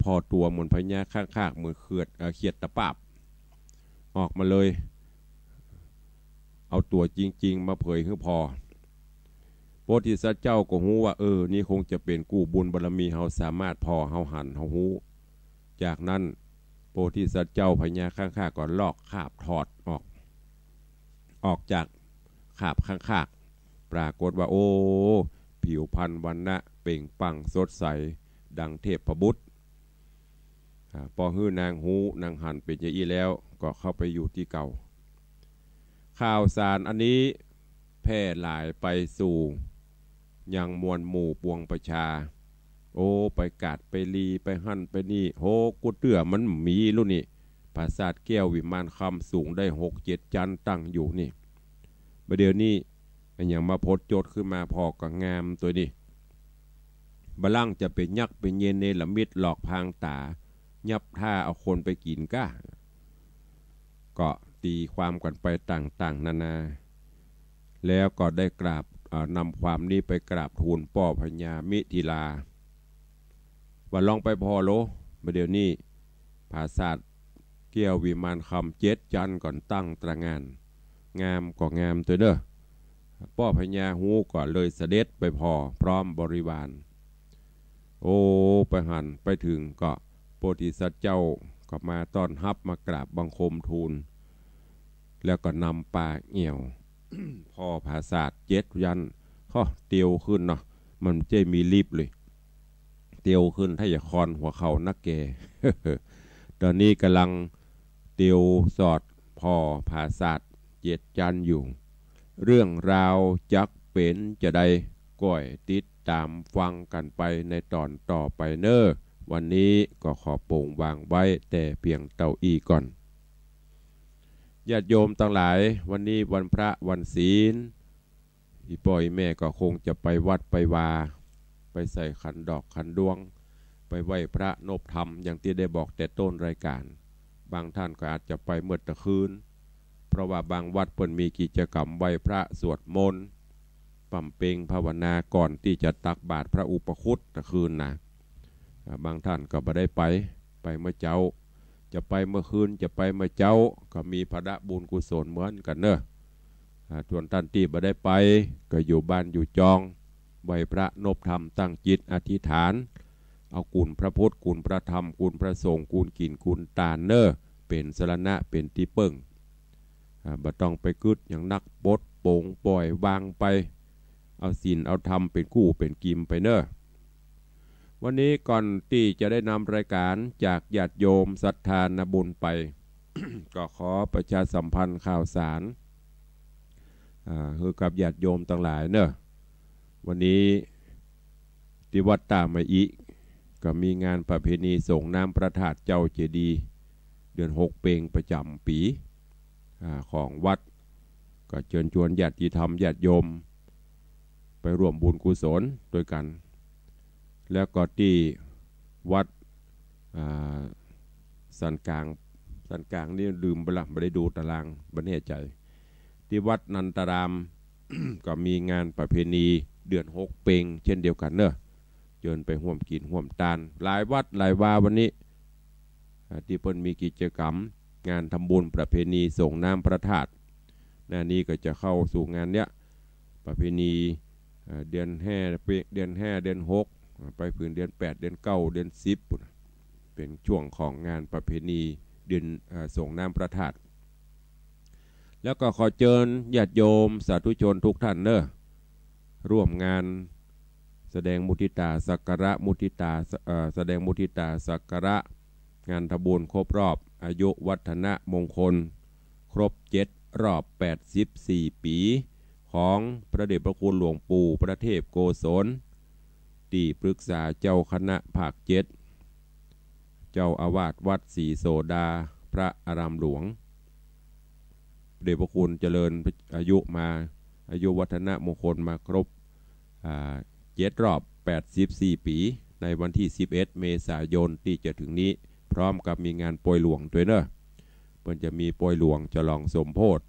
พอตัวเหมือนพญาข้างๆเหมือนเขียดตะปาบออกมาเลยเอาตัวจริงๆมาเผยคือพอโพธิสัตว์เจ้าก็ฮู้ว่านี่คงจะเป็นกู้บุญบารมีเฮาสามารถพอเฮาหันเฮาฮู้จากนั้นโพธิสัตว์เจ้าพญาข้างๆก็ลอกคาบถอดออกจากคาบข้างๆปรากฏว่าโอ้ผิวพรรณวรรณะเปล่งปลั่งสดใสดังเทพบุตรพอฮื้อนางฮู้นางหันเป็นอย่างอี้แล้วก็เข้าไปอยู่ที่เก่าข่าวสารอันนี้แพร่หลายไปสู่ยังมวลหมู่ปวงประชาโอ้ไปกาดไปลีไปหั่นไปนี่โหกูเตื้อมันมีรุ่นนี่ปราสาทแก้ววิมานคำสูงได้6-7 ชั้นตั้งอยู่นี่ประเดี๋ยวนี้มันยังมาพดโจทย์ขึ้นมาพอก็งามตัวนี้บลังจะเป็นยักษ์เป็นเยนเนลมิดหลอกพางตายับท่าเอาคนไปกินก้าก็ตีความกันไปต่างๆนานาแล้วก็ได้กราบนำความนี้ไปกราบทูลป่อพญามิถิลาว่าลองไปพอโลประเดี๋ยวนี้ปราสาทแก้ววิมานคำ7 ชั้นก่อนตั้งตระงานงามก็งามตัวเด้อป่อพญาฮู้ก็เลยเสด็จไปพอพร้อมบริวารโอ้ไปหันไปถึงก็โพธิสัตว์เจ้าก็มาต้อนรับมากราบบังคมทูลแล้วก็นำปากเหี่ยว พ่อปราสาท7 ชั้นข้อเตียวขึ้นเนาะมันจะมีลิฟต์เลยเตียวขึ้นถ้าอย่าคอนหัวเข่านักแก ตอนนี้กำลังเตียวสอดพ่อปราสาท7 ชั้นอยู่เรื่องราวจักเป็นจะได้ก้อยติดตามฟังกันไปในตอนต่อไปเนอวันนี้ก็ขอโปร่งวางไว้แต่เพียงเต้าอี้ก่อนญาติโยมทั้งหลายวันนี้วันพระวันศีลอีป่อยแม่ก็คงจะไปวัดไปวาไปใส่ขันดอกขันดวงไปไหว้พระนบธรรมอย่างที่ได้บอกแต่ต้นรายการบางท่านก็อาจจะไปเมื่อตะคืนเพราะว่าบางวัดเพิ่นมีกิจกรรมไหว้พระสวดมนต์ปั่มเปงภาวนาก่อนที่จะตักบาตรพระอุปคุตตะคืนนะบางท่านก็ไม่ได้ไปเมื่อเจ้าจะไปเมื่อคืนจะไปเมื่อเจ้าก็มีพระบุญกุศลเหมือนกันเนอะส่วนท่านที่ไม่ได้ไปก็อยู่บ้านอยู่จองไหว้พระนบธรรมตั้งจิตอธิษฐานเอากุลพระพุทธกุลพระธรรมกุลพระสงฆ์กุลกินกุลตาเนอเป็นสรณะเป็นที่เปิ้งบ่ต้องไปกึดอย่างนักปดโป่งปล่อยวางไปเอาศีลเอาธรรมเป็นคู่เป็นกิมไปเนอวันนี้ก่อนที่จะได้นำรายการจากญาติโยมศรัทธานบุญไป ก็ขอประชาสัมพันธ์ข่าวสารคือกับญาติโยมต่างหลายเนอะวันนี้ที่วัดตามอิก็มีงานประเพณีส่งน้ำพระธาตุเจ้าเจดีย์เดือน6เปงประจำปีของวัดก็เชิญชวนญาติธรรมญาติโยมไปร่วมบุญกุศลด้วยกันแล้วก็ที่วัดสันกลางนี่ลืมไปละไม่ได้ดูตารางไม่แน่ใจที่วัดนันตาราม ก็มีงานประเพณีเดือน6เปงเช่นเดียวกันเนอะเชิญไปร่วมกินร่วมทานหลายวัดหลายวาวันนี้ที่เพิ่นมีกิจกรรมงานทำบุญประเพณีส่งน้ำพระธาตุหน้านี้ก็จะเข้าสู่งานเนี้ยประเพณีเดือน5เดือน6ไปถึงเดือน8เดือน9เดือน10เป็นช่วงของงานประเพณีเดือนส่งน้ำพระธาตุแล้วก็ขอเชิญญาติโยมสาธุชนทุกท่านเนอะร่วมงานแสดงมุทิตาสักการะแสดงมุทิตาสักการะงานทำบุญครบรอบอายุวัฒนมงคลครบ7 รอบ84 ปีของพระเดชพระคุณหลวงปู่ประเทพโกศลที่ปรึกษาเจ้าคณะภาค7เจ้าอาวาสวัดศรีโสดาพระอารามหลวงพระเดชพระคุณเจริญอายุวัฒนมงคลมาครบ7 รอบ84 ปีในวันที่11 เมษายนที่จะถึงนี้พร้อมกับมีงานโปรยหลวงด้วยเนอะเพิ่นจะมีโปรยหลวงฉลองสมโภช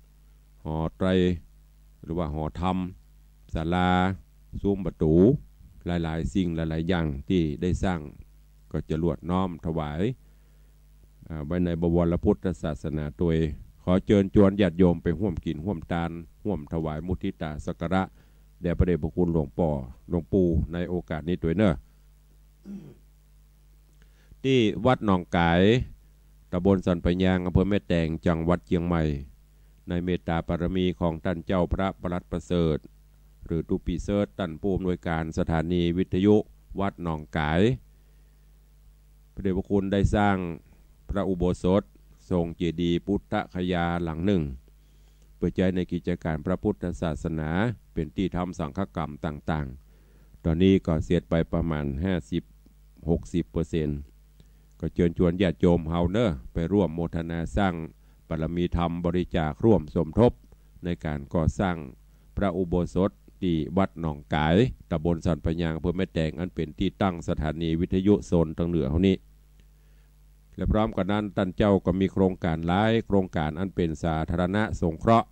หอไตร หรือว่าหอธรรมศาลาซุ้มประตูหลายๆสิ่งหลายๆอย่างที่ได้สร้างก็จะรวดน้อมถวายไว้ในบวรพุทธศาสนาโดยขอเชิญชวนญาติโยมไปร่วมกินร่วมทานร่วมถวายมุทิตาสักการะแด่พระเดชพระคุณหลวงปู่ในโอกาสนี้ด้วยเนอะที่วัดหนองกายตำบลสันปะยางอำเภอแม่แตงจังหวัดเชียงใหม่ในเมตตาบารมีของท่านเจ้าพระประหลัดประเสริฐหรือตูปีเซิร์ตท่านผู้อำนวยการสถานีวิทยุวัดหนองกายพระเดชพระคุณได้สร้างพระอุโบสถทรงเจดีย์พุทธคยาหลังหนึ่งเปิดใจในกิจการพระพุทธศาสนาเป็นที่ทำสังฆกรรมต่างๆตอนนี้ก็เสียไปประมาณ 50-60% ก็เชิญชวนญาติโยมเฮาเนอไปร่วมโมทนาสร้างบารมีธรรมบริจาคร่วมสมทบในการก่อสร้างพระอุโบสถที่วัดหนองกายตำบลสันปะยางอำเภอแม่แตงอันเป็นที่ตั้งสถานีวิทยุโซนทางเหนือเฮานี้และพร้อมกันนั้นท่านเจ้าก็มีโครงการหลายโครงการอันเป็นสาธารณะสงเคราะห์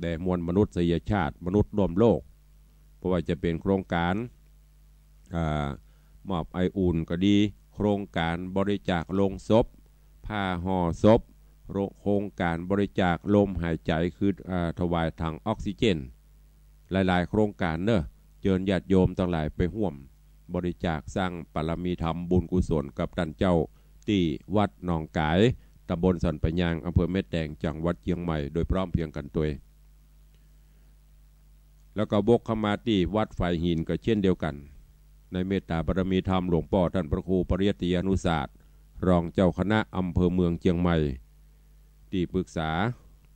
แด่มวลมนุษยชาติมนุษย์ร่วมโลกเพราะว่าจะเป็นโครงการมอบไออุ่นก็ดีโครงการบริจาคโลงศพผ้าห่อศพโครงการบริจาคลมหายใจคือถวายถังออกซิเจนหลายๆโครงการเนอะเชิญญาติโยมทั้งหลายไปร่วมบริจาคสร้างบารมีธรรมบุญกุศลกับท่านเจ้าที่วัดหนองกายตำบลสันปะยางอำเภอแม่แตงจังหวัดเชียงใหม่โดยพร้อมเพียงกันตัวแล้วก็บกเข้ามาที่วัดไฟหินก็เช่นเดียวกันในเมตตาบารมีธรรมหลวงพ่อท่านพระครูปริยัติยานุศาสตร์รองเจ้าคณะอำเภอเมืองเชียงใหม่ที่ปรึกษา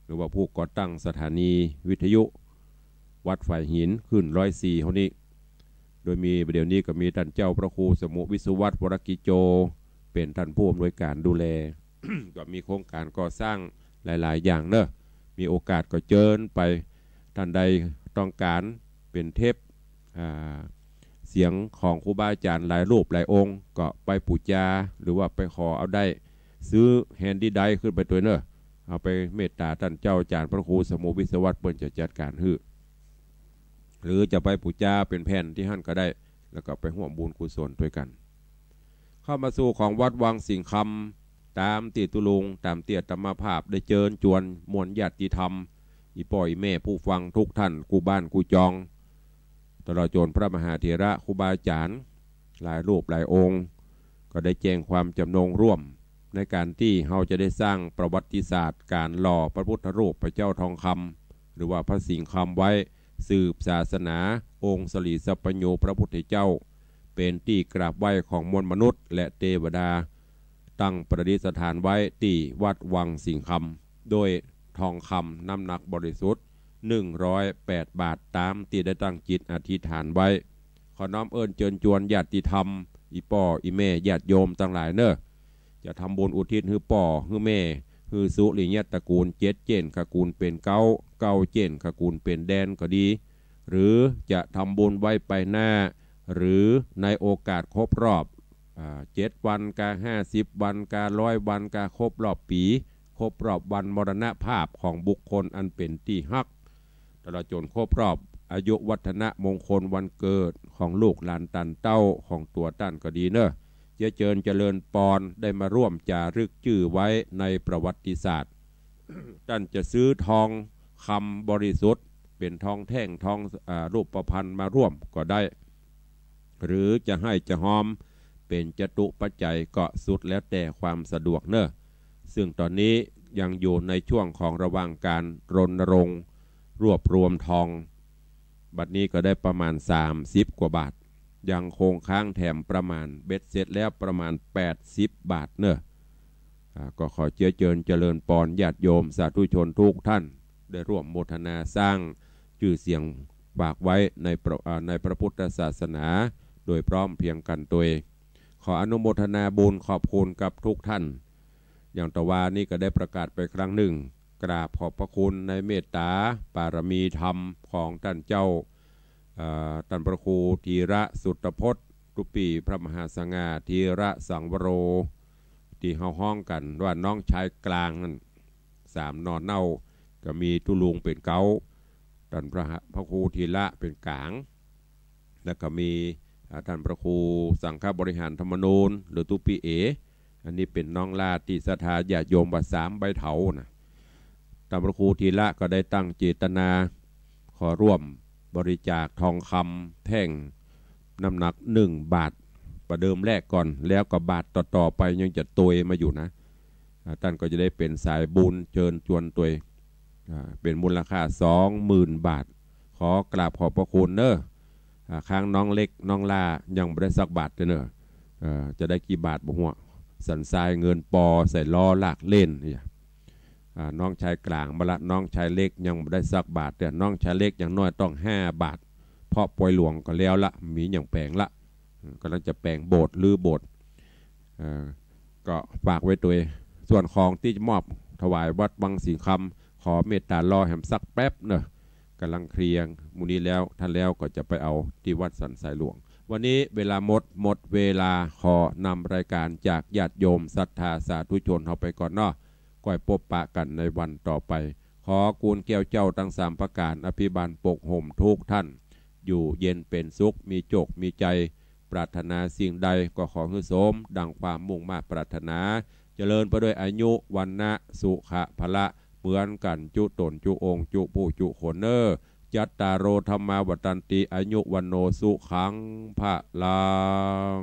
หรือว่าผู้ก่อตั้งสถานีวิทยุวัดไฟหินขึ้น104เท่านี้โดยมีประเดี๋ยวนี้ก็มีท่านเจ้าพระครูสมุวิสุวัตรวรกิโจเป็นท่านผู้อำนวยการดูแล ก็มีโครงการก่อสร้างหลายๆอย่างเนอะมีโอกาสก็เชิญไปท่านใดต้องการเป็นเทปเสียงของครูบาอาจารย์หลายรูปหลายองค์ก็ไปปูจาหรือว่าไปขอเอาได้ซื้อแฮนดี้ไดขึ้นไปตัวเนอะเอาไปเมตตาท่านเจ้าอาจารย์พระครูสมุวิศวัตรเปิ้นจะจัดการฮื้อหรือจะไปปูจาเป็นแผ่นที่หั่นก็ได้แล้วก็ไปร่วมบุญกุศลด้วยกันเข้ามาสู่ของวัดวังสิงคำตามตีตุลุงตามเตียธรรมภาพได้เจิญจวนมวลญาติธรรมอีป่อยแม่ผู้ฟังทุกท่านกูบ้านกูจองตลอดจนพระมหาเถระครูบาอาจารย์หลายรูปหลายองค์ก็ได้แจ้งความจำนงร่วมในการที่เราจะได้สร้างประวัติศาสตร์การหล่อพระพุทธรูปพระเจ้าทองคำหรือว่าพระสิงห์คำไว้สืบศาสนาองค์สลีสัพพโญพระพุทธเจ้าเป็นที่กราบไหว้ของมวลมนุษย์และเทวดาตั้งประดิษฐานไว้ที่วัดวังสิงห์คำโดยทองคำน้ำหนักบริสุทธิ์108 บาทตามที่ได้ตั้งจิตอธิษฐานไว้ขอน้อมเอิญเชิญชวนญาติธรรมอีป่ออีแม่ญาติโยมทั้งหลายเนอะจะทำบุญอุทิศฮือป่อฮือแม่ฮือสุริยตระกูลเจ็ดเจนขกูลเป็นเก้าเจนขกูลเป็นแดนก็ดีหรือจะทำบุญไว้ไปหน้าหรือในโอกาสครบรอบ7 วันกา50 วันกา100 วันกาครบรอบปีครบรอบวันมรณภาพของบุคคลอันเป็นที่ฮักตลอดจนครบรอบอายุวัฒนะมงคลวันเกิดของลูกหลานตันเต้าของตัวตันก็ดีเนอะเจริญปอนได้มาร่วมจารึกชื่อไว้ในประวัติศาสตร์ ท่านจะซื้อทองคำบริสุทธิ์เป็นทองแท่งทองรูปประพันธ์มาร่วมก็ได้หรือจะให้จะหอมเป็นจตุปัจจัยก็สุดแล้วแต่ความสะดวกเนอะซึ่งตอนนี้ยังอยู่ในช่วงของระหว่างการรณรงค์รวบรวมทองบัดนี้ก็ได้ประมาณ30 กว่าบาทยังคงค้างแถมประมาณเบ็ดเสร็จแล้วประมาณ80 บาทเนอะก็ขอเจริญปอนญาติโยมสาธุชนทุกท่านได้ร่วมโมทนาสร้างชื่อเสียงฝากไว้ในพระพุทธศาสนาโดยพร้อมเพียงกันตัวเองขออนุโมทนาบุญขอบคุณกับทุกท่านอย่างตะวานี้ก็ได้ประกาศไปครั้งหนึ่งกราบขอบพระคุณในเมตตาบารมีธรรมของท่านเจ้าท่านพระครูธีระสุตพจน์ตุปีพระมหาสง่าธีระสังวโรที่เฮาห้องกันว่าน้องชายกลางนั่น3 นอนเน่าก็มีตุลุงเป็นเก้า ท่านพระครูธีระเป็นกลางแล้วก็มีท่านพระครูสังฆบริหารธรรมนูญหรือตุปีเออันนี้เป็นน้องลาติศรัทธาญาติโยมบัด3ใบเถานะท่านพระครูธีระก็ได้ตั้งเจตนาขอร่วมบริจาคทองคำแท่งน้ำหนัก1 บาทประเดิมแรกก่อนแล้วก็บาทต่อไปยังจะตัวมาอยู่นะท่านก็จะได้เป็นสายบุญเชิญชวนตัวเป็นมูลค่า 20,000 บาทขอกราบขอบพระคุณเนอะค้างน้องเล็กน้องลายังไม่ได้สักบาทเลยเนอะจะได้กี่บาทบ่หัวสันทรายเงินปอใส่ล้อลากเล่นเนี่ยน้องชายกลางมาละน้องชายเล็กยังไม่ได้สักบาทแต่น้องชายเล็กอย่างน้อยต้อง5 บาทเพราะปล่อยหลวงก็แล้วละมีอย่างแปลงละกำลังจะแปลงโบสถ์หรือโบสถ์ก็ฝากไว้ตัวส่วนของที่จะมอบถวายวัดบางสีคำขอเมตตารอแหมสักแป๊บเนอะกำลังเคลียงมูนี้แล้วท่านแล้วก็จะไปเอาที่วัดสันทรายหลวงวันนี้เวลาหมดเวลาขอนำรายการจากญาติโยมศรัทธาสาธุชนเอาไปก่อนเนาะก่อยพบปะกันในวันต่อไปขอกูลแก้วเจ้าทั้ง3ประการอภิบาลปกห่มทุกท่านอยู่เย็นเป็นสุขมีโจกมีใจปรารถนาสิ่งใดก็ขอให้สมดังความมุ่งมาปรารถนาเจริญไปด้วยอายุวันนะสุขะพละเหมือนกันจุตนจุองจุผู้จุโขเนอจัตตารโอธรรมาวัตันติอายุวันโนสุขังพะลัง